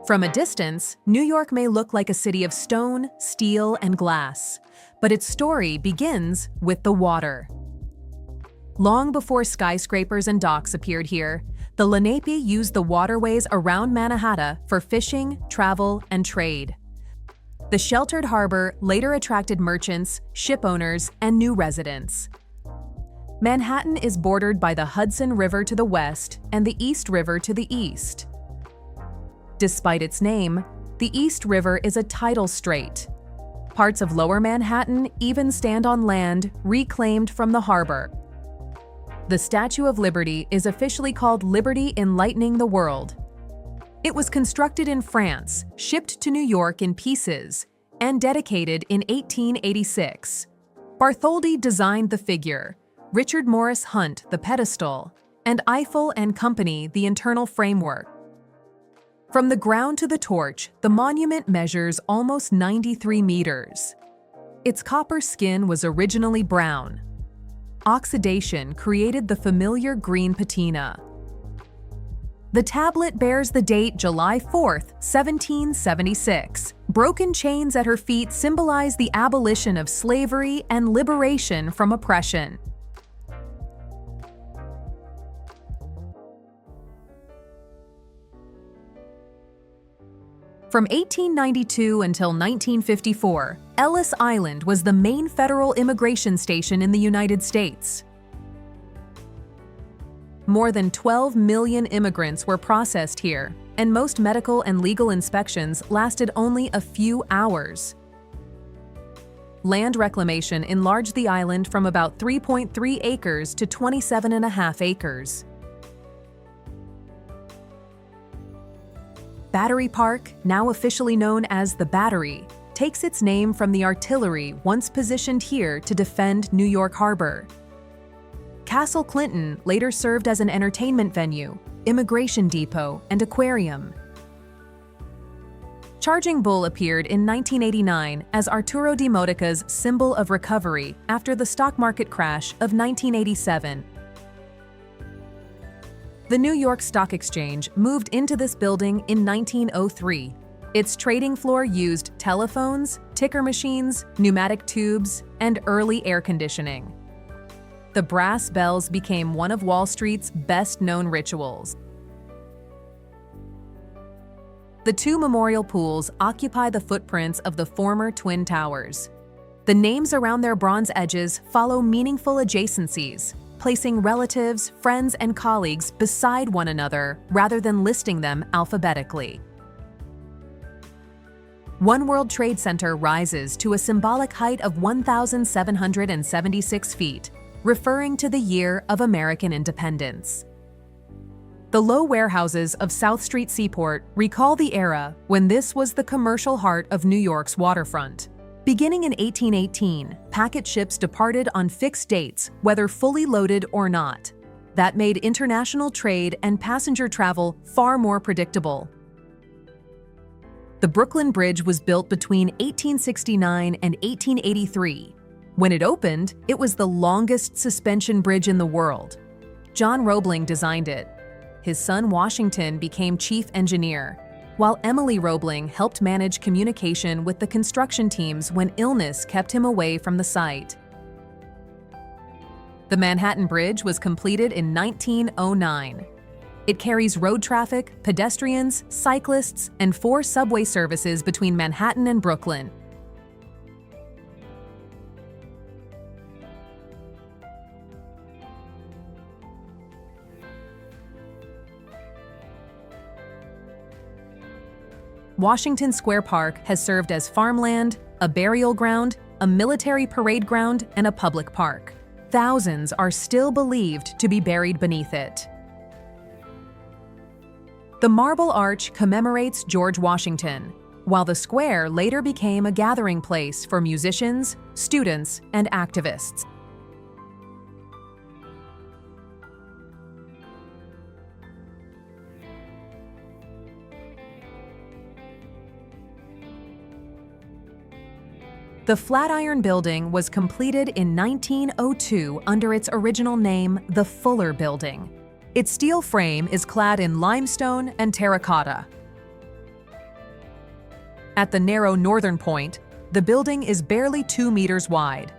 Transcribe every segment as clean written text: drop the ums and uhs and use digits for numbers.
From a distance, New York may look like a city of stone, steel, and glass, but its story begins with the water. Long before skyscrapers and docks appeared here, the Lenape used the waterways around Manhattan for fishing, travel, and trade. The sheltered harbor later attracted merchants, ship owners, and new residents. Manhattan is bordered by the Hudson River to the west and the East River to the east. Despite its name, the East River is a tidal strait. Parts of Lower Manhattan even stand on land reclaimed from the harbor. The Statue of Liberty is officially called Liberty Enlightening the World. It was constructed in France, shipped to New York in pieces, and dedicated in 1886. Bartholdi designed the figure, Richard Morris Hunt the pedestal, and Eiffel and Company the internal framework. From the ground to the torch, the monument measures almost 93 meters. Its copper skin was originally brown. Oxidation created the familiar green patina. The tablet bears the date July 4, 1776. Broken chains at her feet symbolize the abolition of slavery and liberation from oppression. From 1892 until 1954, Ellis Island was the main federal immigration station in the United States. More than 12 million immigrants were processed here, and most medical and legal inspections lasted only a few hours. Land reclamation enlarged the island from about 3.3 acres to 27.5 acres. Battery Park, now officially known as the Battery, takes its name from the artillery once positioned here to defend New York Harbor. Castle Clinton later served as an entertainment venue, immigration depot, and aquarium. Charging Bull appeared in 1989 as Arturo Di Modica's symbol of recovery after the stock market crash of 1987. The New York Stock Exchange moved into this building in 1903. Its trading floor used telephones, ticker machines, pneumatic tubes, and early air conditioning. The brass bells became one of Wall Street's best-known rituals. The two memorial pools occupy the footprints of the former Twin Towers. The names around their bronze edges follow meaningful adjacencies, placing relatives, friends, and colleagues beside one another rather than listing them alphabetically. One World Trade Center rises to a symbolic height of 1,776 feet, referring to the year of American independence. The low warehouses of South Street Seaport recall the era when this was the commercial heart of New York's waterfront. Beginning in 1818, packet ships departed on fixed dates, whether fully loaded or not. That made international trade and passenger travel far more predictable. The Brooklyn Bridge was built between 1869 and 1883. When it opened, it was the longest suspension bridge in the world. John Roebling designed it. His son Washington became chief engineer, while Emily Roebling helped manage communication with the construction teams when illness kept him away from the site. The Manhattan Bridge was completed in 1909. It carries road traffic, pedestrians, cyclists, and 4 subway services between Manhattan and Brooklyn. Washington Square Park has served as farmland, a burial ground, a military parade ground, and a public park. Thousands are still believed to be buried beneath it. The Marble Arch commemorates George Washington, while the square later became a gathering place for musicians, students, and activists. The Flatiron Building was completed in 1902 under its original name, the Fuller Building. Its steel frame is clad in limestone and terracotta. At the narrow northern point, the building is barely 2 meters wide.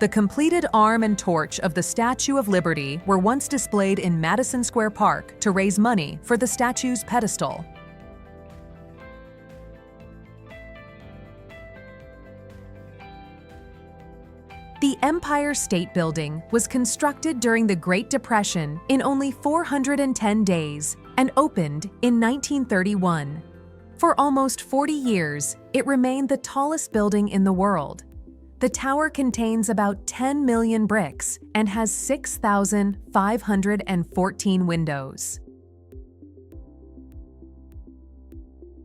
The completed arm and torch of the Statue of Liberty were once displayed in Madison Square Park to raise money for the statue's pedestal. The Empire State Building was constructed during the Great Depression in only 410 days and opened in 1931. For almost 40 years, it remained the tallest building in the world. The tower contains about 10 million bricks and has 6,514 windows.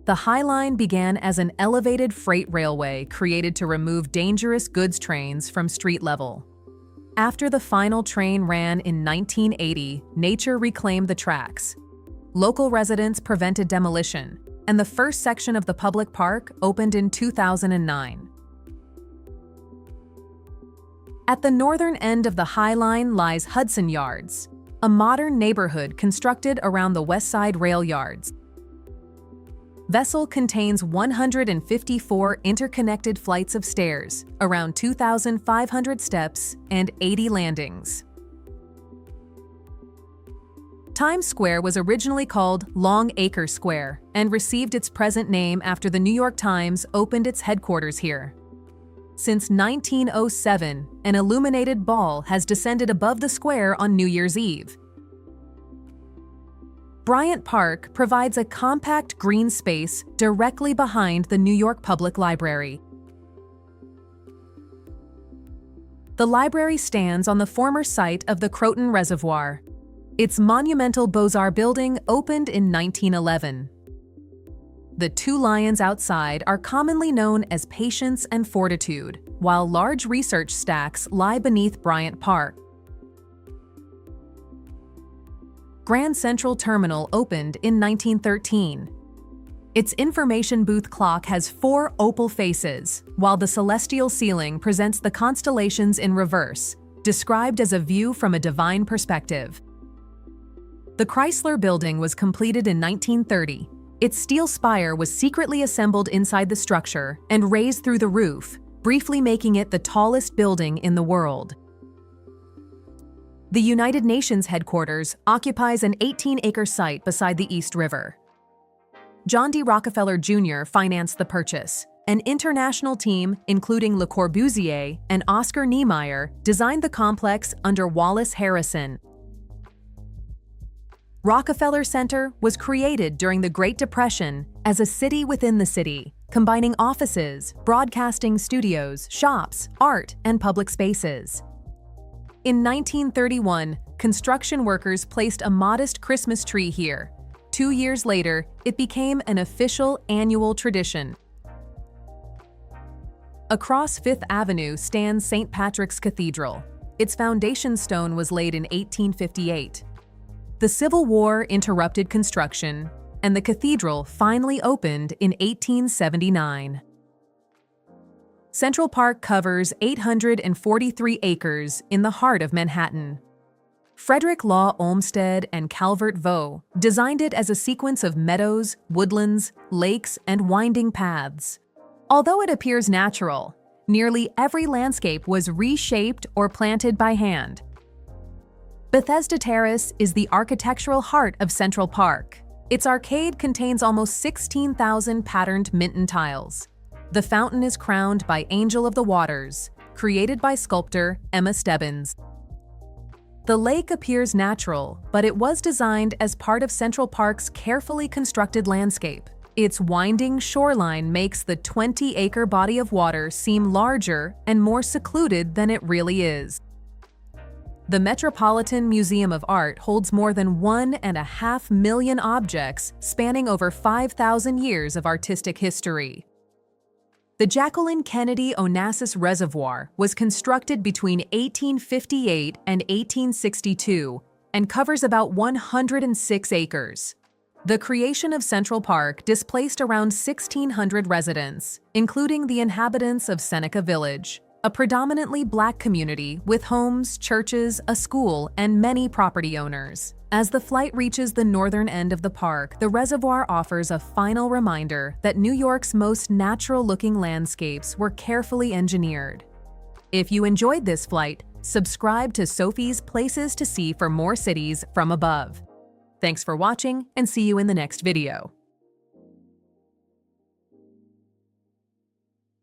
The High Line began as an elevated freight railway created to remove dangerous goods trains from street level. After the final train ran in 1980, nature reclaimed the tracks. Local residents prevented demolition, and the first section of the public park opened in 2009. At the northern end of the High Line lies Hudson Yards, a modern neighborhood constructed around the West Side rail yards. Vessel contains 154 interconnected flights of stairs, around 2,500 steps, and 80 landings. Times Square was originally called Long Acre Square and received its present name after the New York Times opened its headquarters here. Since 1907, an illuminated ball has descended above the square on New Year's Eve. Bryant Park provides a compact green space directly behind the New York Public Library. The library stands on the former site of the Croton Reservoir. Its monumental Beaux-Arts building opened in 1911. The two lions outside are commonly known as Patience and Fortitude, while large research stacks lie beneath Bryant Park. Grand Central Terminal opened in 1913. Its information booth clock has 4 opal faces, while the celestial ceiling presents the constellations in reverse, described as a view from a divine perspective. The Chrysler building was completed in 1930. Its steel spire was secretly assembled inside the structure and raised through the roof, briefly making it the tallest building in the world. The United Nations headquarters occupies an 18-acre site beside the East River. John D. Rockefeller Jr. financed the purchase. An international team, including Le Corbusier and Oscar Niemeyer, designed the complex under Wallace Harrison. Rockefeller Center was created during the Great Depression as a city within the city, combining offices, broadcasting studios, shops, art, and public spaces. In 1931, construction workers placed a modest Christmas tree here. 2 years later, it became an official annual tradition. Across Fifth Avenue stands St. Patrick's Cathedral. Its foundation stone was laid in 1858. The Civil War interrupted construction, and the cathedral finally opened in 1879. Central Park covers 843 acres in the heart of Manhattan. Frederick Law Olmsted and Calvert Vaux designed it as a sequence of meadows, woodlands, lakes, and winding paths. Although it appears natural, nearly every landscape was reshaped or planted by hand. Bethesda Terrace is the architectural heart of Central Park. Its arcade contains almost 16,000 patterned Minton tiles. The fountain is crowned by Angel of the Waters, created by sculptor Emma Stebbins. The lake appears natural, but it was designed as part of Central Park's carefully constructed landscape. Its winding shoreline makes the 20-acre body of water seem larger and more secluded than it really is. The Metropolitan Museum of Art holds more than 1.5 million objects spanning over 5,000 years of artistic history. The Jacqueline Kennedy Onassis Reservoir was constructed between 1858 and 1862 and covers about 106 acres. The creation of Central Park displaced around 1,600 residents, including the inhabitants of Seneca Village. a predominantly Black community with homes, churches, a school, and many property owners. As the flight reaches the northern end of the park, the Reservoir offers a final reminder that New York's most natural-looking landscapes were carefully engineered. If you enjoyed this flight, subscribe to Sophie's Places to See for more cities from above. Thanks for watching, and see you in the next video.